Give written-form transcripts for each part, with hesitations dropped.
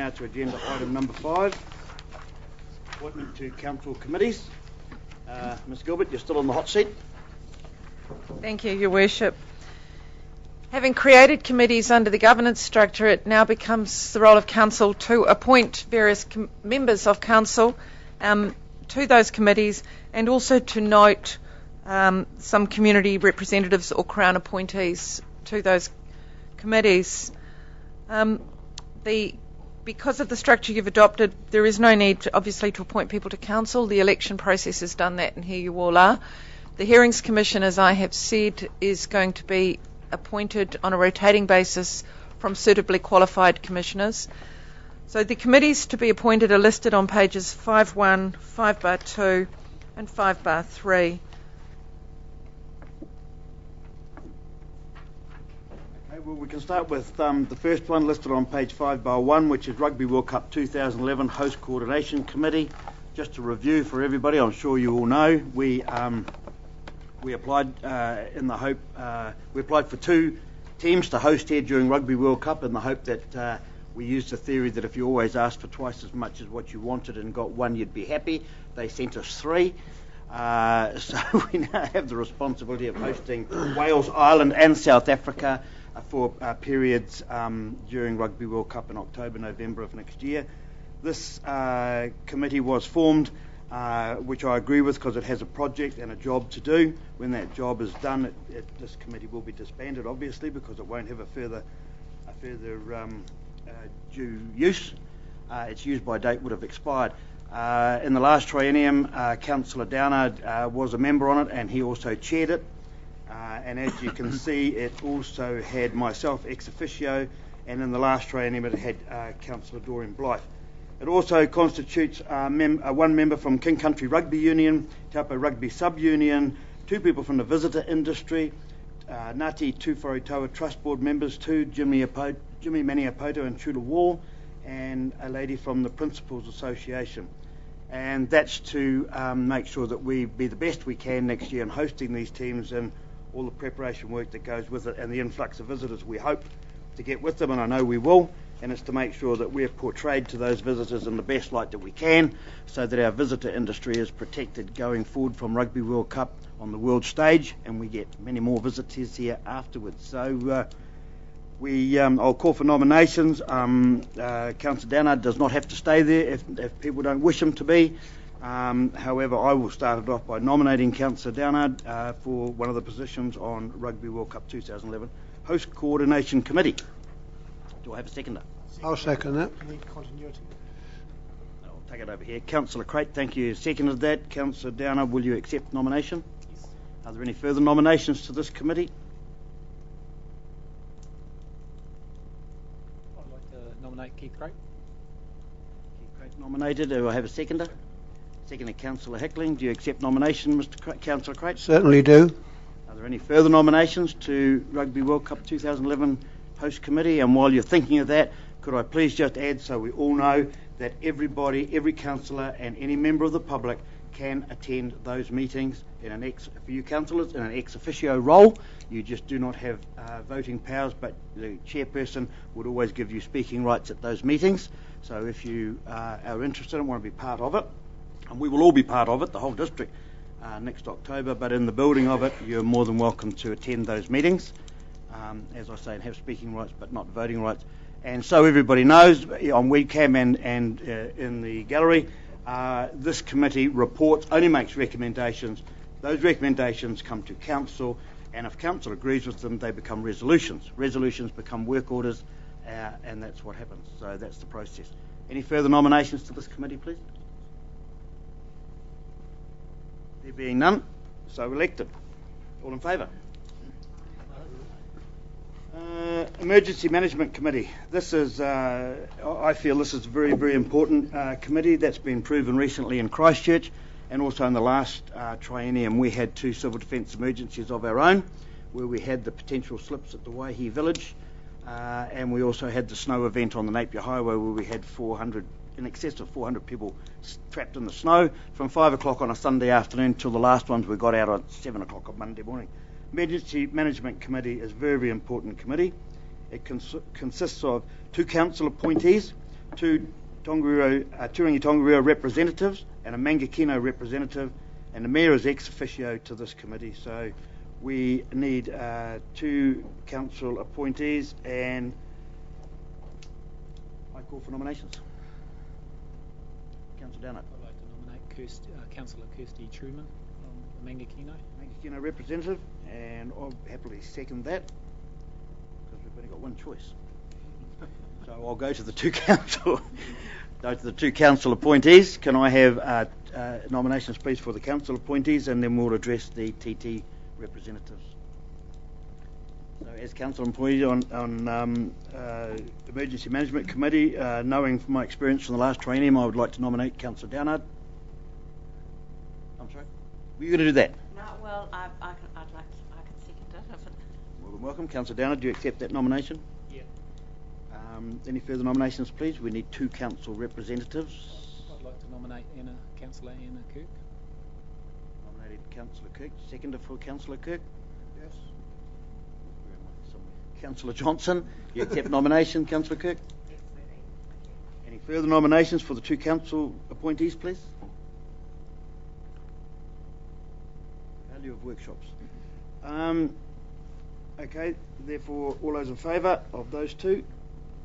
now to agenda item number 5, appointment to council committees. Ms Gilbert, you're still on the hot seat. Thank you, Your Worship. Having created committees under the governance structure, it now becomes the role of council to appoint various members of council to those committees, and also to note some community representatives or Crown appointees to those committees. Because of the structure you've adopted, there is no need, obviously, to appoint people to council. The election process has done that, and here you all are. The Hearings Commission, as I have said, is going to be appointed on a rotating basis from suitably qualified commissioners. So the committees to be appointed are listed on pages 5.1, 5/2 and 5/3. Okay, well, we can start with the first one listed on page 5/1, which is Rugby World Cup 2011 Host Coordination Committee. Just to review for everybody, I'm sure you all know, we applied in the hope, we applied for 2 teams to host here during Rugby World Cup in the hope that we used the theory that if you always asked for twice as much as what you wanted and got 1, you'd be happy. They sent us 3. So we now have the responsibility of hosting Wales, Ireland and South Africa for periods during Rugby World Cup in October, November of next year. This committee was formed, which I agree with, because it has a project and a job to do. When that job is done, this committee will be disbanded, obviously, because it won't have a further due use. Its use-by date would have expired. In the last triennium, Councillor Downer was a member on it, and he also chaired it. And as you can see, it also had myself ex officio, and in the last triennium it had Councillor Doreen Blythe. It also constitutes one member from King Country Rugby Union, Taupo Rugby Sub-Union, 2 people from the visitor industry, Ngāti Tūwharetoa Trust Board members, 2, Jimmy Maniapoto and Chula Wall, and a lady from the Principals Association. And that's to make sure that we be the best we can next year in hosting these teams and all the preparation work that goes with it, and the influx of visitors we hope to get with them, and I know we will. And it's to make sure that we're portrayed to those visitors in the best light that we can, so that our visitor industry is protected going forward from Rugby World Cup on the world stage, and we get many more visitors here afterwards. So I'll call for nominations. Councillor Downer does not have to stay there if people don't wish him to be. However, I will start it off by nominating Councillor Downer for one of the positions on Rugby World Cup 2011 Host Coordination Committee. Do I have a seconder? I'll second that. Continuity. I'll take it over here. Councillor Crate, thank you. Seconded that. Councillor Downer, will you accept nomination? Yes. Are there any further nominations to this committee? I'd like to nominate Keith Crate. Keith Crate nominated. Do I have a seconder? Seconded, Councillor Heckling. Do you accept nomination, Councillor Crate? Certainly do. Are there any further nominations to Rugby World Cup 2011 Host Committee? And while you're thinking of that, could I please just add, so we all know, that everybody, every councillor and any member of the public can attend those meetings for you councillors, in an ex officio role. You just do not have voting powers, but the chairperson would always give you speaking rights at those meetings. So if you are interested and want to be part of it, and we will all be part of it, the whole district, next October, but in the building of it, you're more than welcome to attend those meetings. As I say, and have speaking rights but not voting rights. And so everybody knows, on webcam and in the gallery, this committee reports, only makes recommendations. Those recommendations come to council, and if council agrees with them, they become resolutions. Resolutions become work orders, and that's what happens. So that's the process. Any further nominations to this committee, please? There being none, so elected. All in favour? Emergency Management Committee. This is, I feel this is a very, very important committee that's been proven recently in Christchurch, and also in the last triennium we had 2 civil defence emergencies of our own, where we had the potential slips at the whai village, and we also had the snow event on the Napier Highway, where we had in excess of 400 people trapped in the snow from 5 o'clock on a Sunday afternoon till the last ones we got out at 7 o'clock on Monday morning. Emergency Management Committee is a very, very important committee. It consists of 2 council appointees, 2 Turangi-Tongariro representatives and a Mangakino representative, and the Mayor is ex officio to this committee. So we need 2 council appointees, and I call for nominations. Councillor Downer. I'd like to nominate Councillor Kirsty Truman from the Mangakino representative, and I'll happily second that because we've only got one choice. So I'll go to the 2 council appointees. Can I have nominations, please, for the council appointees, and then we'll address the TT representatives. So, as council employee on Emergency Management Committee, knowing from my experience from the last training, I would like to nominate Councillor Downard. I'm sorry? Were you going to do that? No, well, I can second it. More than welcome. Councillor Downard, do you accept that nomination? Yeah. Any further nominations, please? We need 2 council representatives. I'd like to nominate Councillor Anna Kirk. Nominated Councillor Kirk. Seconder for Councillor Kirk? Yes. Where am I? Somewhere. Councillor Johnson, you accept nomination, Councillor Kirk? Yes, Any further nominations for the 2 council appointees, please? Value of workshops. Okay, therefore, all those in favour of those 2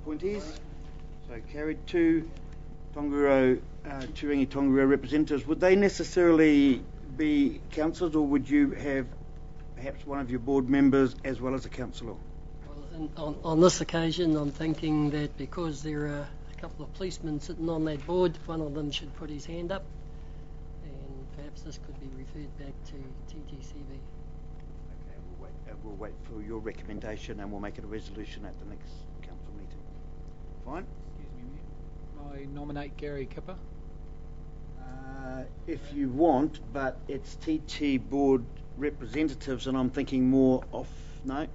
appointees? So carried. 2 Turangi-Tongariro representatives. Would they necessarily be councillors, or would you have perhaps one of your board members as well as a councillor? Well, on this occasion, I'm thinking that because there are a couple of policemen sitting on that board, one of them should put his hand up, and perhaps this could be referred back to TGCB. Okay, we'll wait for your recommendation, and we'll make it a resolution at the next council meeting. Fine? Excuse me, Mayor. I nominate Gary Kipper. If you want, but it's TT board representatives, and I'm thinking more of no.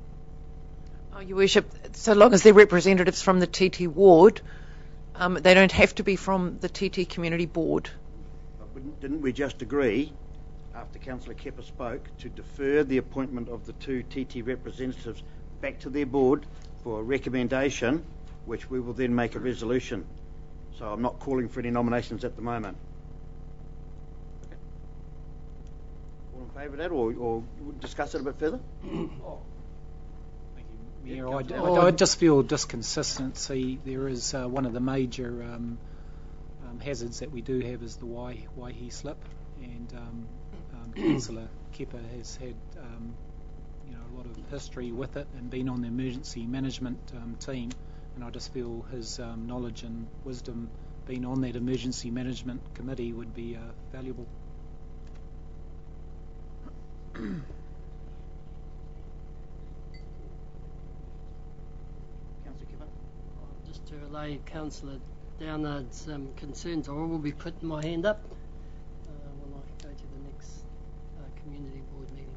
Oh, Your Worship, so long as they're representatives from the TT ward, they don't have to be from the TT community board. But didn't we just agree, after Councillor Kepper spoke, to defer the appointment of the 2 TT representatives back to their board for a recommendation, which we will then make a resolution. So I'm not calling for any nominations at the moment. Okay. All in favour of that, or discuss it a bit further? Thank you, Mayor. Yeah, I just feel disconsistency. There is one of the major hazards that we do have is the whai slip, and Councillor Kepper has had a lot of history with it and been on the emergency management team, and I just feel his knowledge and wisdom being on that emergency management committee would be valuable. Councillor Kepper? Just to allay Councillor Downard's concerns, I will be putting my hand up when I go to the next community board meeting.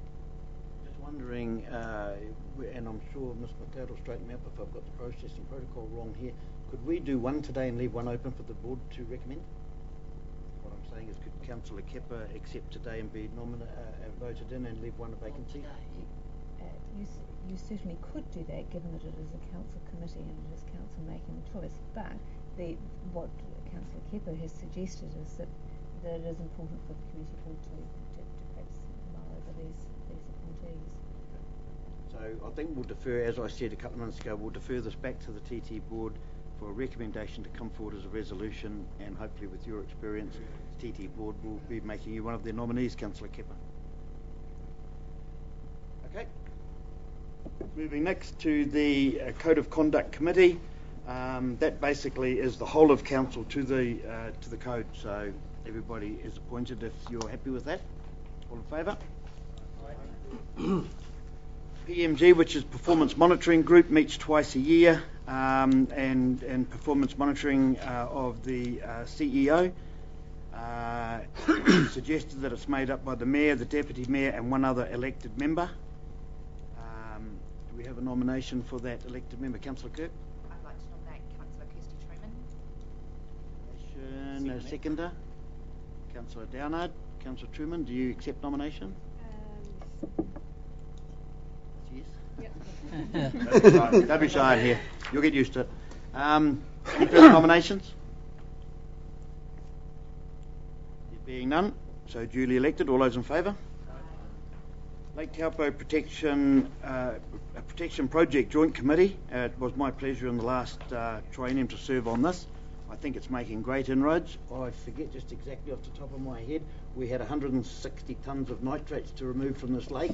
Just wondering, and I'm sure Ms. McLeod will straighten me up if I've got the processing protocol wrong here. Could we do one today and leave one open for the board to recommend? What I'm saying is, could Councillor Kepper accept today and be voted in and leave one vacancy? You certainly could do that, given that it is a council committee and it is council making the choice. But what Councillor Kepper has suggested is that it is important for the committee board to perhaps mull over these appointees. So I think we'll defer, as I said a couple of minutes ago, we'll defer this back to the TT board for a recommendation to come forward as a resolution, and hopefully with your experience, the TT board will be making you one of their nominees, Councillor Kepper. Okay. Moving next to the Code of Conduct Committee. That basically is the whole of council to the code, so everybody is appointed if you're happy with that. All in favour? PMG, which is Performance Monitoring Group, meets twice a year, and performance monitoring of the CEO. Suggested that it's made up by the Mayor, the Deputy Mayor and one other elected member. Do we have a nomination for that elected member? Councillor Kirk? I'd like to nominate Councillor Kirsty Truman. Nomination, seconder. Councillor Downard. Councillor Truman, do you accept nomination? Yes. Yep. Don't be shy in here. You'll get used to it. Any further nominations? There being none, so duly elected. All those in favour? Lake Taupo Protection Project Joint Committee. It was my pleasure in the last triennium to serve on this. I think it's making great inroads. I forget just exactly off the top of my head. We had 160 tonnes of nitrates to remove from this lake,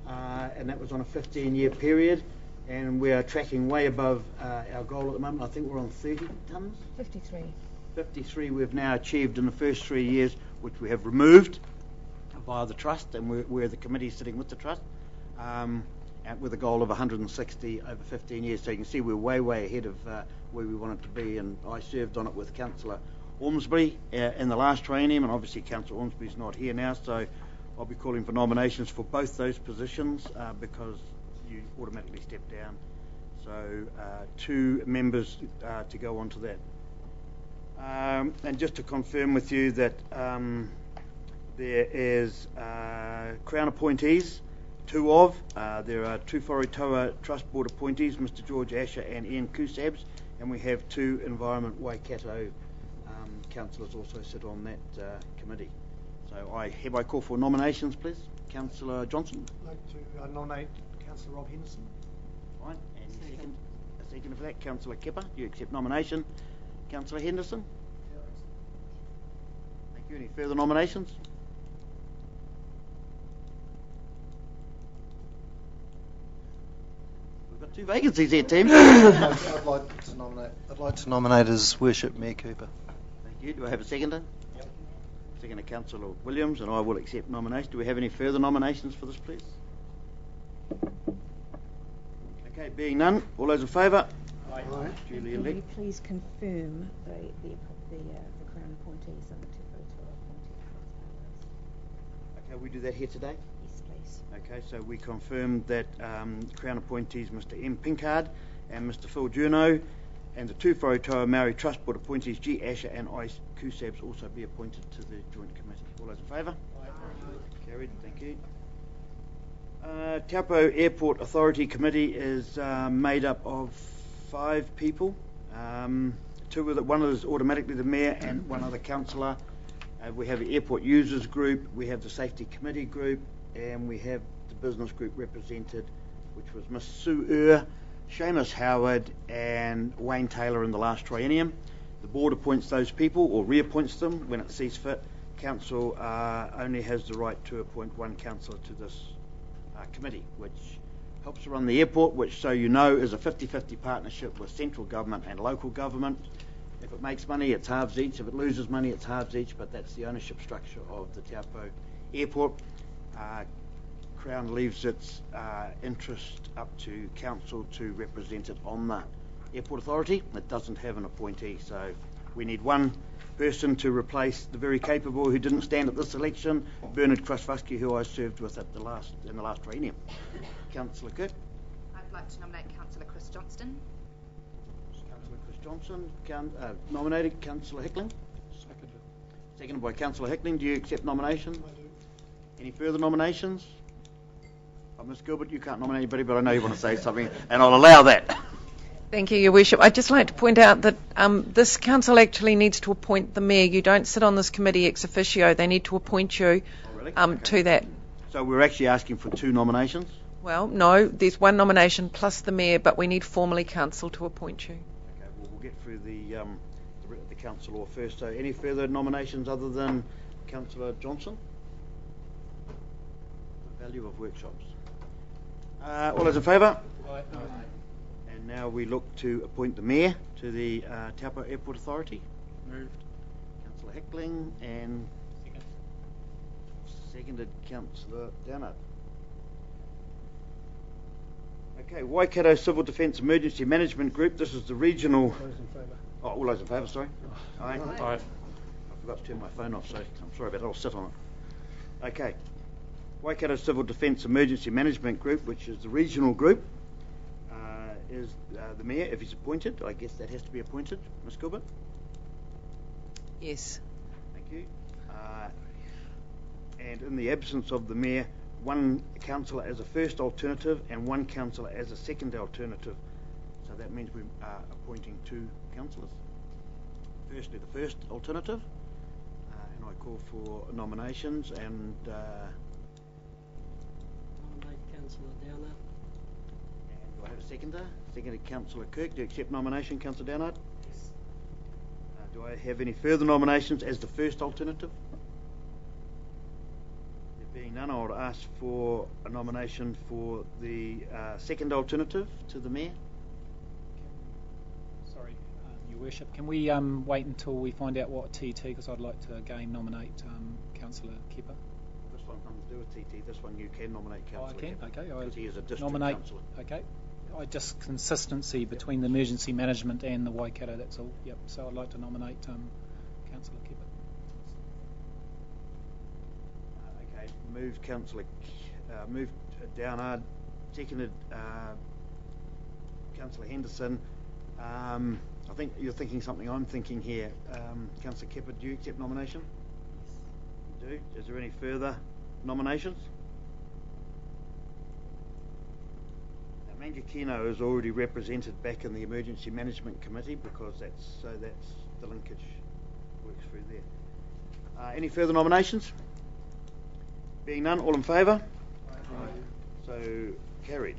and that was on a 15-year period. And we are tracking way above our goal at the moment. I think we're on 30 tonnes. 53. 53 we've now achieved in the first 3 years, which we have removed via the trust, and we're the committee sitting with the trust, with a goal of 160 over 15 years. So you can see we're way ahead of where we wanted to be, and I served on it with Councillor Ormsby in the last triennium, and obviously Councillor Ormsby's not here now, so I'll be calling for nominations for both those positions because you automatically step down. So 2 members to go on to that. And just to confirm with you that there is Crown appointees, 2 of. There are 2 Whai Trust Board appointees, Mr George Asher and Ian Kusabs, and we have 2 Environment Waikato councillors also sit on that committee. So I hereby call for nominations, please. Councillor Johnson. I'd like to nominate Councillor Rob Henderson. Fine. And a second for that, Councillor Kipper. Do you accept nomination? Councillor Henderson. Thank you. Any further nominations? We've got 2 vacancies here, team. I'd like to nominate His Worship Mayor Cooper. Thank you. Do I have a seconder? Yep. Seconder, Councillor Williams, and I will accept nomination. Do we have any further nominations for this, please? Okay, being none, all those in favour? Aye. Duly Can elected. you please confirm the Crown appointees and the 2 Whai appointees? Okay, we do that here today? Yes, please. Okay, so we confirm that Crown appointees Mr M Pinkard and Mr Phil Juno, and the 2 Whai Maori Trust Board appointees G Asher and I Kusabs also be appointed to the joint committee. All those in favour? Aye. Carried, thank you. Taupo Airport Authority Committee is made up of 5 people. 2 of one is automatically the mayor and 1 other councillor. We have the airport users group, we have the safety committee group, and we have the business group represented, which was Miss Sue Seamus Howard and Wayne Taylor in the last triennium. The board appoints those people or reappoints them when it sees fit. Council only has the right to appoint 1 councillor to this committee, which helps run the airport, which, so you know, is a 50-50 partnership with central government and local government. If it makes money, it's halves each. If it loses money, it's halves each, but that's the ownership structure of the Taupo Airport. Crown leaves its interest up to council to represent it on the airport authority. It doesn't have an appointee, so we need 1 person to replace the very capable who didn't stand at this election, Bernard Krasvaski, who I served with in the last triennium. Councillor Kirk. I'd like to nominate Councillor Chris Johnston. Councillor Chris Johnson. Nominated Councillor Hickling. Seconded by Councillor Hickling. Do you accept nomination? I do. Any further nominations? Ms Gilbert, you can't nominate anybody, but I know you want to say something, and I'll allow that. Thank you, Your Worship. I'd just like to point out that this council actually needs to appoint the mayor. You don't sit on this committee ex officio. They need to appoint you to that. So we're actually asking for 2 nominations? Well, no, there's 1 nomination plus the mayor, but we need formally council to appoint you. Okay, well, we'll get through the council law first. So any further nominations other than Councillor Johnson? The value of workshops. All those in favour? Aye. And now we look to appoint the mayor to the Taupo Airport Authority. Moved. Councillor Hickling and seconded Councillor Downard. Okay, Waikato Civil Defence Emergency Management Group. This is the regional. All those in favour? Oh, all those in favour, sorry. Aye. Aye. I forgot to turn my phone off, so I'm sorry about that. I'll sit on it. Okay. Waikato Civil Defence Emergency Management Group, which is the regional group, is the mayor, if he's appointed. I guess that has to be appointed. Ms Gilbert? Yes. Thank you. And in the absence of the mayor, 1 councillor as a first alternative and 1 councillor as a second alternative So that means we are appointing 2 councillors. Firstly, the first alternative, and I call for nominations, and Nominate Councillor Downer. do I have a seconder? Seconded Councillor Kirk. Do you accept nomination, Councillor Downard? Yes. Do I have any further nominations as the first alternative? There being none, I would ask for a nomination for the second alternative to the Mayor. Sorry, Your Worship. Can we wait until we find out what TT, because I'd like to again nominate Councillor Kepper. This one nothing to do with TT. This one you can nominate Councillor I can? Kepper, Okay. because he is a district Nominate. councillor. Okay. Just consistency between the emergency management and the Waikato, that's all. Yep. So I'd like to nominate Councillor Kepper. Okay, moved Councillor, moved Downard, seconded Councillor Henderson. I think you're thinking something I'm thinking here. Councillor Kepper, do you accept nomination? Yes. You do. Is there any further nominations? Now, Mangakino is already represented back in the Emergency Management Committee because that's the linkage works through there. Any further nominations? Being none, all in favour? Aye. So carried.